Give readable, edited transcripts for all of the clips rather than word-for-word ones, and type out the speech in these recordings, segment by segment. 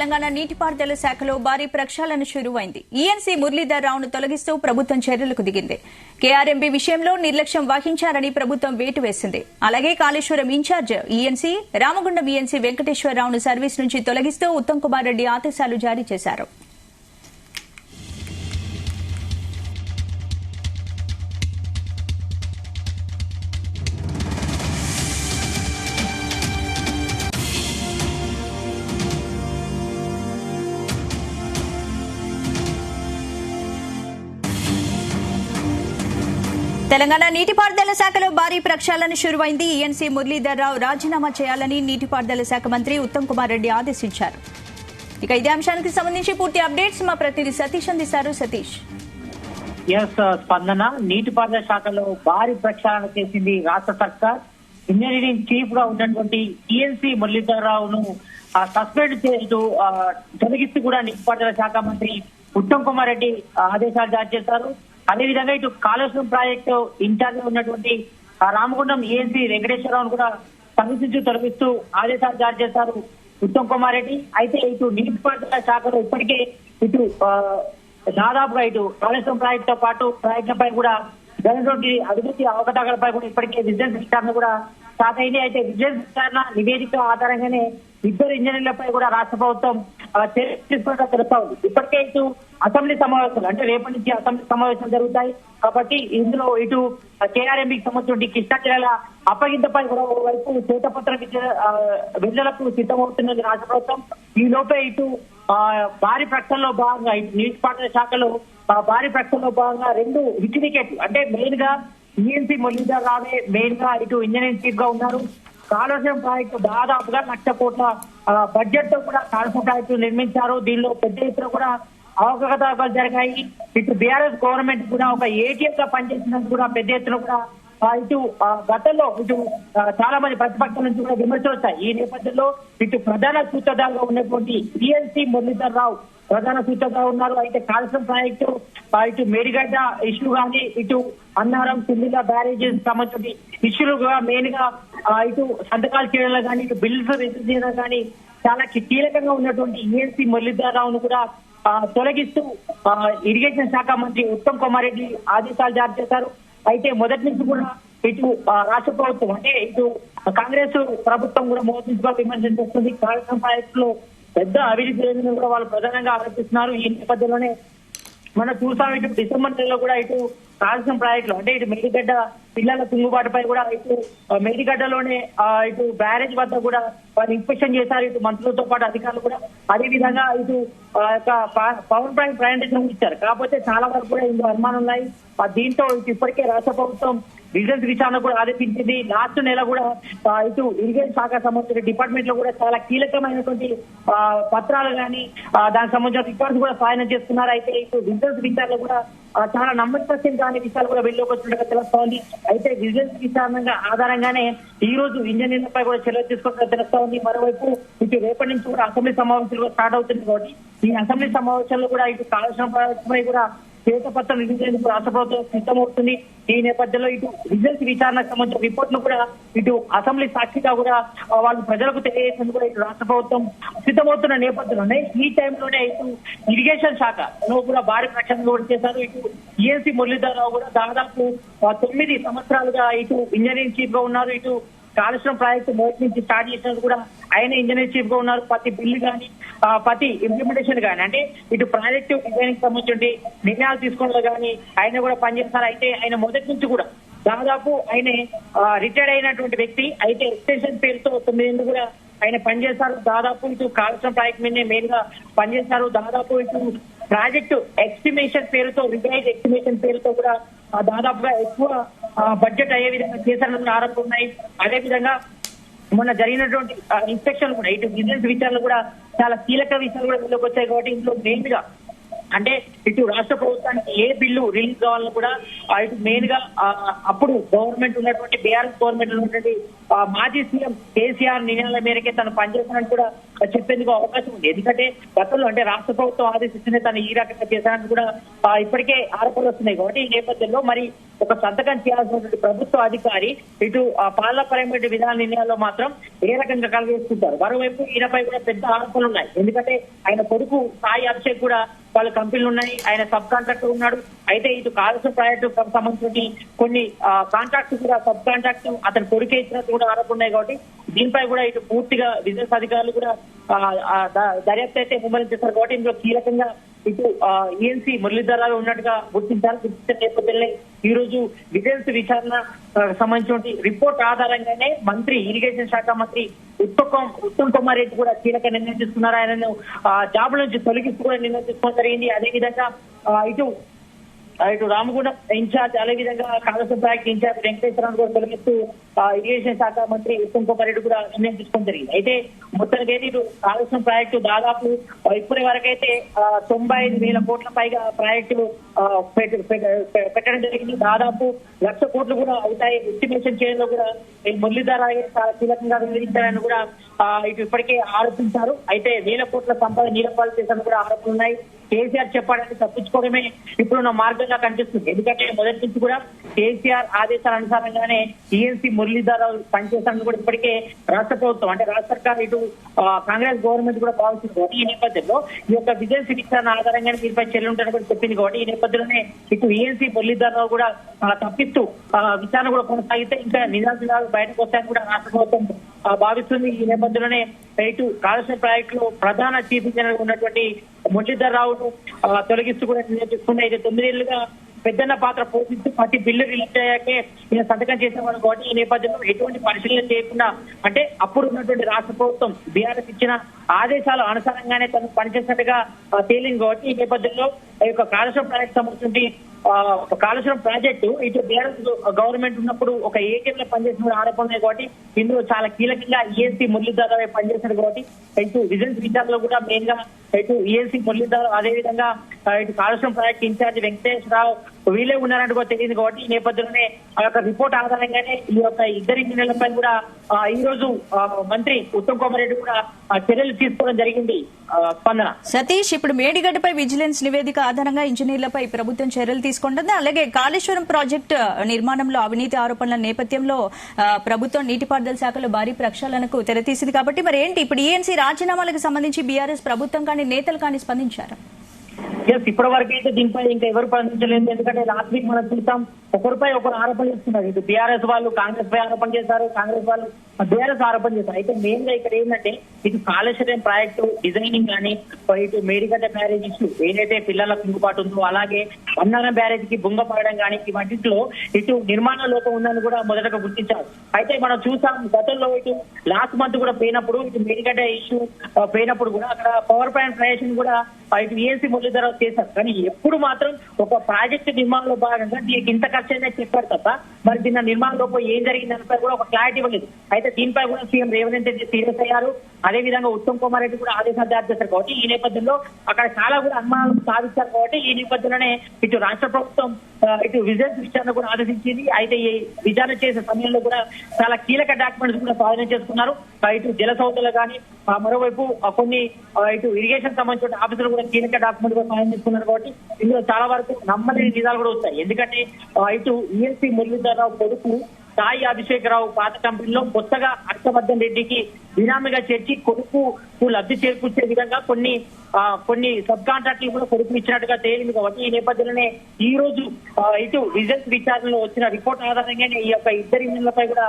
తెలంగాణ నీటిపారుదల శాఖలో భారీ ప్రక్షాళన షురువైంది. ఈఎన్సీ మురళీధర్ రావును తొలగిస్తూ ప్రభుత్వం చర్యలకు దిగింది. కేఆర్ఎంబీ విషయంలో నిర్లక్ష్యం వహించారని ప్రభుత్వం వేటు వేసింది. అలాగే Kaleshwaram in-charge ENC Ramagundam ENC వెంకటేశ్వరరావును సర్వీస్ నుంచి తొలగిస్తూ ఉత్తమ్ కుమార్ రెడ్డి ఆదేశాలు జారీ చేశారు. తెలంగాణ నీటిపారుదల శాఖలో భారీ ప్రక్షాళన షురువైంది. ఈఎన్సీ మురళీధర్ రావు రాజీనామా చేయాలని నీటిపారుదల శాఖ మంత్రి ఉత్తమ్ కుమార్ రెడ్డి ఆదేశించారు. ఇక ఇదే అంశానికి సంబంధించి పూర్తి అప్డేట్స్ మా ప్రతినిధి సతీష్ అందిస్తారు. సతీష్. స్పందన నీటిపారుదల శాఖలో భారీ ప్రక్షాళన చేసింది రాష్ట్ర సర్కార్. ఇంజనీరింగ్ చీఫ్ గా ఉన్నటువంటి ఈఎన్సీ మురళీధర్ రావును సస్పెండ్ చేస్తూ తొలగిస్తూ కూడా నీటిపారుదల శాఖ మంత్రి ఉత్తమ్ కుమార్ రెడ్డి ఆదేశాలు జారీ చేశారు. అదేవిధంగా ఇటు కాళేశ్వరం ప్రాజెక్టు ఇన్ఛార్జ్ ఉన్నటువంటి రామగుండం ఈఎన్సీ వెంకటేశ్వరరావును కూడా సర్వీస్ నుంచి తొలగిస్తూ ఆదేశాలు జారీ చేశారు ఉత్తమ్ కుమార్ రెడ్డి. అయితే ఇటు నీటిపారుదల శాఖలో ఇప్పటికే ఇటు దాదాపుగా ఇటు కాళేశ్వరం ప్రాజెక్టుతో పాటు ప్రాజెక్టులపై కూడా జరిగినటువంటి అభివృద్ధి అవకతవకలపై కూడా ఇప్పటికే విజిలెన్స్ విచారణ కూడా స్టార్ట్ అయింది. అయితే విజిలెన్స్ విచారణ నివేదిక ఆధారంగానే ఇద్దరు ఇంజనీర్లపై కూడా రాష్ట్ర ప్రభుత్వం తీసుకున్నట్టు తెలుస్తా ఉంది. ఇప్పటికే ఇటు అసెంబ్లీ సమావేశాలు అంటే రేపటి నుంచి అసెంబ్లీ సమావేశాలు జరుగుతాయి కాబట్టి ఇందులో ఇటు కేఆర్ఎంబీకి సంబంధించిన కృష్ణా జిల్లాల అప్పగింతపై కూడా ఓవైపు శ్వేతపత్రం విడుదలకు సిద్ధమవుతున్నది రాష్ట్ర ప్రభుత్వం. ఈ లోపే ఇటు భారీ ప్రకటనలో భాగంగా ఇటు నీటిపారుదల శాఖలో భారీ ప్రకటనలో భాగంగా 2 హిట్ వికెట్లు అంటే మెయిన్ గా ఈఎన్సీ మురళీధర్ రావే మెయిన్ గా ఇటు ఇంజనీరింగ్ చీఫ్ గా ఉన్నారు. కాళేశ్వరం ప్రాజెక్టు దాదాపుగా 1,00,000 కోట్ల బడ్జెట్ తో కూడా కాళేశ్వరం ప్రాజెక్టు నిర్మించారు. దీనిలో పెద్ద ఎత్తున కూడా అవకతవకలు జరిగాయి. ఇటు బీఆర్ఎస్ గవర్నమెంట్ కూడా ఒక ఏటీఎం గా పనిచేసినందుకు కూడా పెద్ద ఎత్తున కూడా ఇటు గతంలో ఇటు చాలా మంది ప్రతిపక్షాల నుంచి కూడా విమర్శలు వచ్చాయి. ఈ నేపథ్యంలో ఇటు ప్రధాన సూత్రధారుగా ఉన్నటువంటి ఈఎన్సీ మురళీధర్ రావు ప్రధాన సూత్రగా ఉన్నారు. అయితే కాళేశ్వరం ప్రాజెక్టు ఇటు మేడిగడ్డ ఇష్యూ కానీ ఇటు అన్నారం సిల్లిల బ్యారేజెస్ సంబంధించి ఇష్యూలుగా మెయిన్ గా ఇటు సంతకాలు చేయడంలో కానీ ఇటు బిల్స్ రిలీజ్ చేయడం కానీ చాలా కీలకంగా ఉన్నటువంటి ఈఎన్సీ మురళీధర్ రావును కూడా తొలగిస్తూ ఇరిగేషన్ శాఖ మంత్రి ఉత్తమ్ కుమార్ రెడ్డి ఆదేశాలు జారీ చేశారు. అయితే మొదటి నుంచి కూడా ఇటు రాష్ట్ర ప్రభుత్వం అంటే ఇటు కాంగ్రెస్ ప్రభుత్వం కూడా మోసంగా విమర్శలు చేస్తుంది. కాళేశ్వరం ప్రాజెక్టులో పెద్ద అవినీతి లేదని కూడా వాళ్ళు ప్రధానంగా ఆరోపిస్తున్నారు. ఈ నేపథ్యంలోనే మనం చూసాం ఇటు డిసెంబర్ నెలలో కూడా ఇటు కాళేశ్వరం ప్రాజెక్టులో అంటే ఇటు మేడిగడ్డ పిల్లల తుంగుబాటుపై కూడా ఇటు మేడిగడ్డలోనే ఇటు బ్యారేజ్ వద్ద కూడా వాళ్ళు ఇన్స్పెక్షన్ చేశారు ఇటు మంత్రులతో పాటు అధికారులు కూడా. అదేవిధంగా ఇటు పవర్ పాయింట్ ప్రయాణించడం ఇచ్చారు. కాకపోతే చాలా వరకు కూడా ఇందులో అనుమానం ఉన్నాయి. దీంతో ఇప్పటికే రాష్ట్ర ప్రభుత్వం విజిలెన్స్ విచారణ కూడా ఆదేశించింది. లాస్ట్ నెల కూడా ఇటు ఇరిగేషన్ శాఖ సంబంధించిన డిపార్ట్మెంట్ లో కూడా చాలా కీలకమైనటువంటి పత్రాలు కానీ దానికి సంబంధించిన రికార్డ్స్ కూడా స్వాధీనం చేస్తున్నారు. అయితే ఇటు విజిలెన్స్ విచారణ కూడా చాలా నమ్మకం కాని విషయాలు కూడా వెళ్ళి వచ్చినట్టుగా తెలుస్తోంది. అయితే విజిలెన్స్ విచారణ ఆధారంగానే ఈ రోజు ఇంజనీర్లపై కూడా చర్యలు తీసుకోవడం తెలుస్తా ఉంది. మరోవైపు ఇటు రేపటి నుంచి కూడా అసెంబ్లీ సమావేశాలు స్టార్ట్ అవుతుంది కాబట్టి ఈ అసెంబ్లీ సమావేశాల్లో కూడా ఇటు కాళేశ్వరం ప్రాజెక్టుపై కూడా శ్వేతపత్రం నిర్మించేందుకు రాష్ట్ర ప్రభుత్వం సిద్ధమవుతుంది. ఈ నేపథ్యంలో ఇటు విజిలెన్స్ విచారణకు సంబంధించిన రిపోర్ట్ ను కూడా ఇటు అసెంబ్లీ సాక్షిగా కూడా వాళ్ళు ప్రజలకు తెలియజేసేందుకు కూడా ఇటు రాష్ట్ర ప్రభుత్వం సిద్ధమవుతున్న నేపథ్యంలోనే ఈ టైంలోనే ఇటు ఇరిగేషన్ శాఖలో కూడా భారీ ప్రక్షాళన కూడా చేశారు. ఇటు ఈఎన్సీ మురళీధర్ రావు కూడా దాదాపు 9 సంవత్సరాలుగా ఇటు ఇంజనీరింగ్ చీఫ్ గా ఉన్నారు. ఇటు కాళేశ్వరం ప్రాజెక్టు మొదటి నుంచి స్టార్ట్ చేసినది కూడా ఆయన ఇంజనీర్ చీఫ్ గా ఉన్నారు. ప్రతి బిల్లు కానీ ప్రతి ఇంప్లిమెంటేషన్ కానీ అంటే ఇటు ప్రాజెక్టు డిజైనింగ్ సంబంధించి నిర్ణయాలు తీసుకోవడంలో కానీ ఆయన కూడా పనిచేస్తారు. అయితే ఆయన మొదటి నుంచి కూడా దాదాపు ఆయన రిటైర్డ్ అయినటువంటి వ్యక్తి. అయితే ఎక్స్టెన్షన్ పేరుతో 9 ఏళ్ళు కూడా ఆయన పనిచేశారు. దాదాపు ఇటు కాళేశ్వరం ప్రాజెక్ట్ మీదనే మెయిన్ గా పనిచేశారు. దాదాపు ఇటు ప్రాజెక్టు ఎస్టిమేషన్ పేరుతో రిటైర్డ్ ఎస్టిమేషన్ పేరుతో కూడా దాదాపుగా ఎక్కువ బడ్జెట్ అయ్యే విధంగా చేశారన్న ఆరోపణలు ఉన్నాయి. అదేవిధంగా మొన్న జరిగినటువంటి ఇన్స్పెక్షన్ కూడా ఇటు విజిలెన్స్ విచారణలు కూడా చాలా కీలక విషయాలు కూడా వీళ్ళకి వచ్చాయి. కాబట్టి ఇందులో మెయిన్ గా అంటే ఇటు రాష్ట్ర ప్రభుత్వానికి ఏ బిల్లు రిలీజ్ కావాలని కూడా ఇటు మెయిన్ గా అప్పుడు గవర్నమెంట్ ఉన్నటువంటి బీఆర్ఎస్ గవర్నమెంట్ ఉన్నటువంటి మాజీ సీఎం కేసీఆర్ నిర్ణయాల మేరకే తను పనిచేస్తానని కూడా చెప్పేందుకు అవకాశం ఉంది. ఎందుకంటే గతంలో అంటే రాష్ట్ర ప్రభుత్వం ఆదేశిస్తేనే తను ఈ రకంగా చేశానని కూడా ఇప్పటికే ఆరోపణలు వస్తున్నాయి. కాబట్టి ఈ నేపథ్యంలో మరి ఒక సంతకం చేయాల్సినటువంటి ప్రభుత్వ అధికారి ఇటు పార్లమెంట్ విధాన నిర్ణయాల్లో మాత్రం ఏ రకంగా కలిగేసుకుంటారు. మరోవైపు ఈయనపై కూడా పెద్ద ఆరోపణలు ఉన్నాయి. ఎందుకంటే ఆయన కొడుకు సాయి అభిషేక్ కూడా వాళ్ళ కంపెనీలు ఉన్నాయి, ఆయన సబ్ కాంట్రాక్టర్ ఉన్నాడు. అయితే ఇటు కాళేశ్వరం ప్రాజెక్టు సంబంధించిన కొన్ని కాంట్రాక్ట్ కూడా సబ్ కాంట్రాక్ట్ అతని కొడుకే ఇచ్చినట్టు కూడా ఆరోపణలు ఉన్నాయి. కాబట్టి దీనిపై కూడా ఇటు పూర్తిగా విజిలెన్స్ అధికారులు కూడా దర్యాప్తు అయితే ముమ్మరం చేస్తారు. కాబట్టి ఇందులో కీలకంగా ఇటు ఈఎన్సీ మురళీధర్ రావు ఉన్నట్టుగా గుర్తించిన నేపథ్యంలో ఈ రోజు విజిలెన్స్ విచారణ సంబంధించిన రిపోర్ట్ ఆధారంగానే మంత్రి ఇరిగేషన్ శాఖ మంత్రి ఉత్తమ్ కుమార్ రెడ్డి కూడా కీలక నిర్ణయం తీసుకున్నారు. ఆయనను జాబ్ నుంచి తొలగిస్తూ కూడా నిర్ణయం తీసుకోవడం జరిగింది. అదేవిధంగా ఇటు రామగుండం ఇన్ఛార్జ్, అదేవిధంగా కాళేశ్వరం ప్రాజెక్ట్ ఇన్ఛార్జ్ వెంకటేశ్వరరావు కూడా తొలగిస్తూ ఇరిగేషన్ శాఖ మంత్రి ఉత్తమ్ కుమార్ రెడ్డి కూడా నిర్ణయం తీసుకోవడం జరిగింది. అయితే మొత్తానికి అయితే ఇటు కాళేశ్వరం ప్రాజెక్టు దాదాపు ఇప్పటి వరకైతే 95,000 కోట్ల పైగా ప్రాజెక్టులు పెట్టడం జరిగింది. దాదాపు 1,00,000 కోట్లు కూడా అవుతాయి. ఎస్టిమేషన్ చేయడంలో కూడా ఈ మురళీధర్ చాలా కీలకంగా వివరించారని కూడా ఇటు ఇప్పటికే ఆరోపించారు. అయితే 1,000 కోట్ల సంపద నీలపాలు చేశారని కూడా ఆరోపణలు ఉన్నాయి. కేసీఆర్ చెప్పాడని తప్పించుకోవడమే ఇప్పుడున్న మార్గంగా కనిపిస్తుంది. ఎందుకంటే మొదటి నుంచి కూడా కేసీఆర్ ఆదేశాల అనుసారంగానే ఈఎన్సీ మురళీధర్ రావు పనిచేస్తారని కూడా ఇప్పటికే రాష్ట్ర ప్రభుత్వం అంటే రాష్ట్ర సర్కార్ ఇటు కాంగ్రెస్ గవర్నమెంట్ కూడా భావిస్తుంది. కాబట్టి ఈ నేపథ్యంలో ఈ యొక్క విజిలెన్స్ విచారణ ఆధారంగానే దీనిపై చర్యలు ఉంటారని కూడా చెప్పింది. కాబట్టి ఈ నేపథ్యంలోనే ఇటు ఈఎన్సీ మురళీధర్ రావు కూడా తప్పిస్తూ విచారణ కూడా కొనసాగితే ఇంకా నిజాలు బయటకు వస్తాయని కూడా రాష్ట్ర ప్రభుత్వం భావిస్తుంది. ఈ నేపథ్యంలోనే ఇటు కాళేశ్వరం ప్రాజెక్టు లో ప్రధాన చీఫ్ ఇంజనీర్ ఉన్నటువంటి మురళీధర్ రావును తొలగిస్తూ కూడా నిర్ణయం తీసుకున్న. ఇది 9 ఏళ్లుగా పెద్దన్న పాత్ర పోషిస్తూ ప్రతి బిల్లు రిలీజ్ అయ్యాకే ఈయన సంతకం చేసేవాడు. కాబట్టి ఈ నేపథ్యంలో ఎటువంటి పరిశీలన చేయకుండా అంటే అప్పుడు ఉన్నటువంటి రాష్ట్ర ప్రభుత్వం బీఆర్ఎస్ ఇచ్చిన ఆదేశాల అనుసారంగానే తను పనిచేసినట్టుగా తేలింది. కాబట్టి ఈ నేపథ్యంలో ఈ యొక్క కాళేశ్వరం ప్రాజెక్ట్ సంబంధించి కాళేశ్వరం ప్రాజెక్టు ఇటు బీఆర్ఎస్ గవర్నమెంట్ ఉన్నప్పుడు ఒక ఏటీఎంలో పనిచేసిన ఆరోపణలు. కాబట్టి ఇందులో చాలా కీలకంగా ఈఎన్సీ మురళీధర్ రావు పనిచేశారు. కాబట్టి ఇటు విజిలెన్స్ విచారణలో కూడా మెయిన్ గా ఇటు ఈఎన్సీ మురళీధర్ అదేవిధంగా ఇటు కాళేశ్వరం ప్రాజెక్ట్ ఇన్ఛార్జ్ వెంకటేశ్వరరావు వీళ్ళే ఉన్నారంటూ కూడా తెలియదు. కాబట్టి ఈ నేపథ్యంలోనే ఆ యొక్క రిపోర్ట్ ఆధారంగానే ఈ యొక్క ఇద్దరి ఇంజనీర్లపై కూడా ఈ రోజు మంత్రి ఉత్తమ్ కుమార్ రెడ్డి కూడా చర్యలు తీసుకోవడం జరిగింది. స్పందన సతీష్, ఇప్పుడు మేడిగడ్డపై విజిలెన్స్ నివేదిక ఆధారంగా ఇంజనీర్లపై ప్రభుత్వం చర్యలు తీసుకుంటుంది. అలాగే కాళేశ్వరం ప్రాజెక్టు నిర్మాణంలో అవినీతి ఆరోపణల నేపథ్యంలో ప్రభుత్వం నీటిపారుదల శాఖలో భారీ ప్రక్షాళనకు తెరతీసింది. కాబట్టి మరి ఏంటి ఇప్పుడు ఈఎన్సీ రాజీనామాలకు సంబంధించి బీఆర్ఎస్ ప్రభుత్వం కానీ నేతలు కానీ స్పందించారు? ఇప్పటి వరకు అయితే దీనిపై ఇంకా ఎవరు స్పందించలేదు. ఎందుకంటే లాస్ట్ వీక్ మనం చూసాం ఒకరిపై ఒకరు ఆరోపణ చేస్తున్నారు. ఇటు బీఆర్ఎస్ వాళ్ళు కాంగ్రెస్ పై ఆరోపణ చేశారు, కాంగ్రెస్ వాళ్ళు బీఆర్ఎస్ ఆరోపణ చేశారు. అయితే మెయిన్ గా ఇక్కడ ఏంటంటే ఇటు కాళేశ్వరం ప్రాజెక్టు డిజైనింగ్ కానీ ఇటు మేడిగడ్డ బ్యారేజ్ ఇష్యూ ఏదైతే పిల్లలకు కుంగుబాటు ఉందో అలాగే అన్నారం బ్యారేజ్ కి బొంగపడడం కానీ ఇవన్నింటిలో ఇటు నిర్మాణ లోపం ఉందని కూడా మొదటగా గుర్తించారు. అయితే మనం చూసాం గతంలో ఇటు లాస్ట్ మంత్ కూడా పోయినప్పుడు ఇటు మేడిగడ్డ ఇష్యూ పోయినప్పుడు కూడా అక్కడ పవర్ ప్లాంట్ ప్రవేశం కూడా ఇటు ఈఎన్సీ మురళీధర్ రావు చేశారు. కానీ ఎప్పుడు మాత్రం ఒక ప్రాజెక్టు నిర్మాణంలో భాగంగా దీనికి ఇంత ఖర్చు అయినా చెప్పారు తప్ప మరి దీని నిర్మాణ లోపం ఏం జరిగిందనిపై కూడా ఒక క్లారిటీ ఇవ్వలేదు. అయితే దీనిపై కూడా సీఎం రేవంత్ రెడ్డి సీరియస్ అయ్యారు. అదేవిధంగా ఉత్తమ్ కుమార్ రెడ్డి కూడా ఆదేశాలు జారీ చేశారు. కాబట్టి ఈ నేపథ్యంలో అక్కడ చాలా కూడా అనుమానాలు సాధించారు. కాబట్టి ఈ నేపథ్యంలోనే ఇటు రాష్ట్ర ప్రభుత్వం ఇటు విజిలెన్స్ విచారణ కూడా ఆదేశించింది. అయితే ఈ విచారణ చేసే సమయంలో కూడా చాలా కీలక డాక్యుమెంట్స్ కూడా స్వాధీనం చేసుకున్నారు. ఇటు జల సంస్థలు కానీ మరోవైపు కొన్ని ఇటు ఇరిగేషన్ సంబంధించిన ఆఫీసులు కూడా కీలక డాక్యుమెంట్ కూడా స్వాధీనం చేసుకున్నారు. కాబట్టి ఇందులో చాలా వరకు నమ్మలేని నిజాలు కూడా వస్తాయి. ఎందుకంటే ఇటు ఈఎన్సీ మురళీధర్ రావు కొడుకు సాయి అభిషేక్ రావు పాత కంపెనీలో కొత్తగా హర్షవర్ధన్ రెడ్డికి బినామీగా చేర్చి కొడుకు లబ్ధి చేకూర్చే విధంగా కొన్ని సబ్ కాంట్రాక్టులు కూడా కొడుకు ఇచ్చినట్టుగా తేలింది. కాబట్టి ఈ నేపథ్యంలోనే ఈ రోజు ఇటు విజిలెన్స్ విచారణలో వచ్చిన రిపోర్ట్ ఆధారంగానే ఈ యొక్క ఇద్దరి ఇంజన్లపై కూడా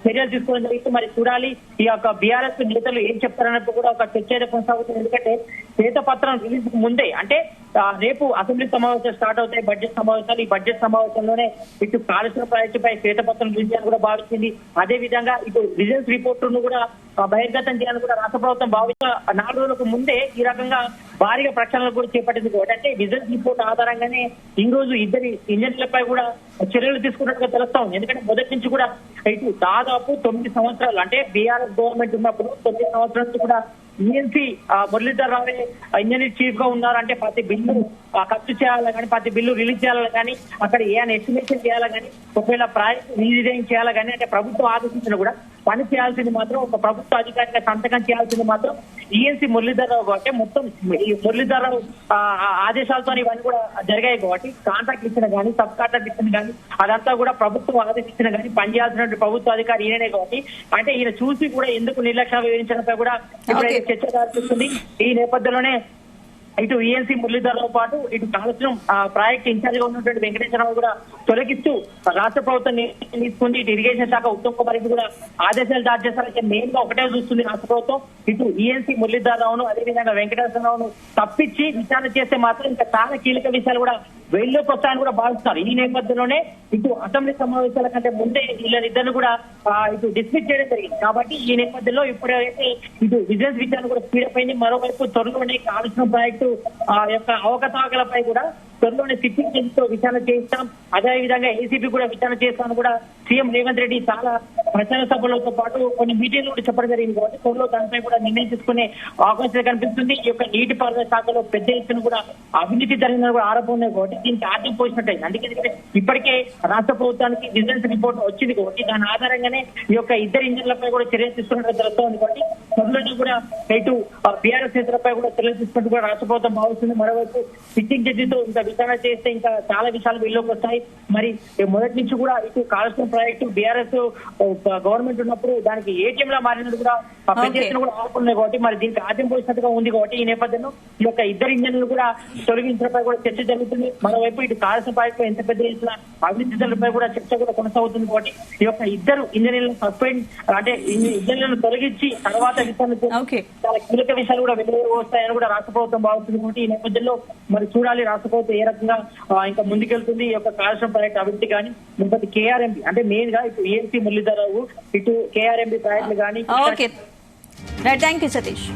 చర్యలు తీసుకోవడం జరిగింది. మరి చూడాలి ఈ యొక్క బీఆర్ఎస్ నేతలు ఏం చెప్తారన్నట్టు కూడా ఒక చర్చ అయితే కొనసాగుతుంది. ఎందుకంటే శ్వేతపత్రం రిలీజ్ ముందే అంటే రేపు అసెంబ్లీ సమావేశాలు స్టార్ట్ అవుతాయి, బడ్జెట్ సమావేశాలు. ఈ బడ్జెట్ సమావేశంలోనే ఇటు కాళేశ్వరం ప్రాజెక్టుపై శ్వేతపత్రం రిలీజ్ చేయాలని కూడా భావించింది. అదే విధంగా ఇటు విజిలెన్స్ రిపోర్టును కూడా బహిర్గతం చేయాలని కూడా రాష్ట్ర ప్రభుత్వం భావించిన 4 రోజులకు ముందే ఈ రకంగా భారీగా ప్రక్షాళనలు కూడా చేపట్టింది. అంటే విజిలెన్స్ రిపోర్ట్ ఆధారంగానే ఈ రోజు ఇద్దరి ఇంజనీర్లపై కూడా చర్యలు తీసుకున్నట్టుగా తెలుస్తా ఉంది. ఎందుకంటే మొదటి నుంచి కూడా ఇటు దాదాపు 9 సంవత్సరాలు అంటే బీఆర్ఎస్ గవర్నమెంట్ ఉన్నప్పుడు 9 సంవత్సరాల నుంచి కూడా ENC Muralidhar Rao engineer chief గా ఉన్నారు. అంటే ప్రతి బిల్లు ఖర్చు చేయాలని కానీ ప్రతి బిల్లు రిలీజ్ చేయాలని కానీ అక్కడ ఏమైనా ఎస్టిమేషన్ చేయాలని కానీ ఒకవేళ ప్రాజెక్ట్ రీడిజైన్ చేయాలని కానీ అంటే ప్రభుత్వం ఆదేశించిన కూడా పని చేయాల్సింది మాత్రం ఒక ప్రభుత్వ అధికారిగా సంతకం చేయాల్సింది మాత్రం ఈఎన్సీ మురళీధరరావు కాబట్టి మొత్తం ఈ మురళీధరరావు ఆదేశాలతో ఇవన్నీ కూడా జరిగాయి కాబట్టి కాంట్రాక్ట్ ఇచ్చిన కానీ సబ్ కాంట్రాక్ట్ ఇచ్చిన కానీ అదంతా కూడా ప్రభుత్వం ఆదేశించిన కానీ పనిచేయాల్సిన ప్రభుత్వ అధికారి ఈయననే కాబట్టి అంటే ఈయన చూసి కూడా ఎందుకు నిర్లక్ష్యం వివరించడంపై కూడా ఇప్పుడైతే చర్చ దారితీస్తుంది. ఈ నేపథ్యంలోనే ఇటు ఈఎన్సీ మురళీధరరావు పాటు ఇటు కాళేశ్వరం ప్రాజెక్ట్ ఇన్ఛార్జ్ గా ఉన్నటువంటి వెంకటేశ్వరరావు కూడా తొలగిస్తూ రాష్ట్ర ప్రభుత్వం తీసుకుంది. ఇటు ఇరిగేషన్ శాఖ ఉత్తమ్ కుమార్ రెడ్డి కూడా ఆదేశాలు జారీ చేస్తారంటే మెయిన్ గా ఒకటే చూస్తుంది రాష్ట్ర ప్రభుత్వం. ఇటు ఈఎన్సీ మురళీధరరావును అదేవిధంగా వెంకటేశ్వరరావును తప్పించి విచారణ చేస్తే మాత్రం ఇంకా చాలా కీలక విషయాలు కూడా వెళ్లోకి వస్తాయని కూడా భావిస్తారు. ఈ నేపథ్యంలోనే ఇటు అసెంబ్లీ సమావేశాల కంటే ముందే వీళ్ళిద్దరిని కూడా ఇటు డిస్మిస్ చేయడం జరిగింది. కాబట్టి ఈ నేపథ్యంలో ఇప్పుడైతే ఇటు బిజినెస్ విచారణ కూడా స్పీడప్ అయింది. మరోవైపు త్వరలోనే కాళేశ్వరం ప్రాజెక్టు యొక్క అవకతవకలపై కూడా త్వరలోనే సిట్టింగ్ జడ్జితో విచారణ చేస్తాం. అదేవిధంగా ఏసీబీ కూడా విచారణ చేస్తామని కూడా సీఎం రేవంత్ రెడ్డి చాలా ప్రచార సభలతో పాటు కొన్ని మీటింగ్లు కూడా చెప్పడం జరిగింది. కాబట్టి త్వరలో దానిపై కూడా నిర్ణయం తీసుకునే అవకాశం కనిపిస్తుంది. ఈ యొక్క నీటిపారుదల శాఖలో పెద్ద ఎత్తున కూడా అవినీతి జరిగిందని కూడా ఆరోపణ ఉన్నాయి కాబట్టి దీనికి ఆర్థిక పోసినట్టయింది. అందుకే ఇప్పటికే రాష్ట్ర ప్రభుత్వానికి విజిలెన్స్ రిపోర్ట్ వచ్చింది కాబట్టి దాని ఆధారంగానే ఈ యొక్క ఇద్దరు ఇంజన్లపై కూడా చర్యలు తీసుకున్నట్టు తెలుస్తోంది. కాబట్టి త్వరలోనే కూడా ఇటు బీఆర్ఎస్ నేతలపై కూడా చర్యలు తీసుకున్నట్టు కూడా రాష్ట్ర ప్రభుత్వం భావిస్తుంది. మరోవైపు సిట్టింగ్ జడ్జితో ఇంకా విచారణ చేస్తే ఇంకా చాలా విషయాలు వీళ్ళలోకి వస్తాయి. మరి మొదటి నుంచి కూడా ఇటు కాళేశ్వరం ప్రాజెక్టు బీఆర్ఎస్ గవర్నమెంట్ ఉన్నప్పుడు దానికి ఏటీఎం లా మారినట్టు కూడా పెద్ద ఎత్తున కూడా ఆడుకున్నాయి కాబట్టి మరి దీనికి ఆద్యం పోసినట్టుగా ఉంది కాబట్టి ఈ నేపథ్యంలో ఈ యొక్క ఇద్దరు ఇంజన్లు కూడా తొలగించడంపై కూడా చర్చ జరుగుతుంది. మరోవైపు ఇటు కాళేశ్వరం ప్రాజెక్టు ఎంత పెద్ద ఎత్తున అవినీతిపై కూడా చర్చ కూడా కొనసాగుతుంది కాబట్టి ఈ యొక్క ఇద్దరు ఇంజనీర్లను సస్పెండ్ అంటే ఇంజనీర్లను తొలగించి తర్వాత విచారణ చాలా కీలక విషయాలు కూడా వెలుగులోకి వస్తాయని కూడా రాష్ట్ర ప్రభుత్వం భావిస్తుంది. కాబట్టి ఈ నేపథ్యంలో మరి చూడాలి రాష్ట్ర ప్రభుత్వం ఏ రకంగా ఇంకా ముందుకెళ్తుంది. ఈ యొక్క కాళేశ్వరం ప్రాజెక్టు అభివృద్ధి కానీ లేకపోతే కేఆర్ఎంపీ అంటే మెయిన్ గా ఇటు ఈఎన్సీ మురళీధరరావు ఇటు కేఆర్ఎంపీ ప్రాజెక్టులు కానీ. Thank you Satish.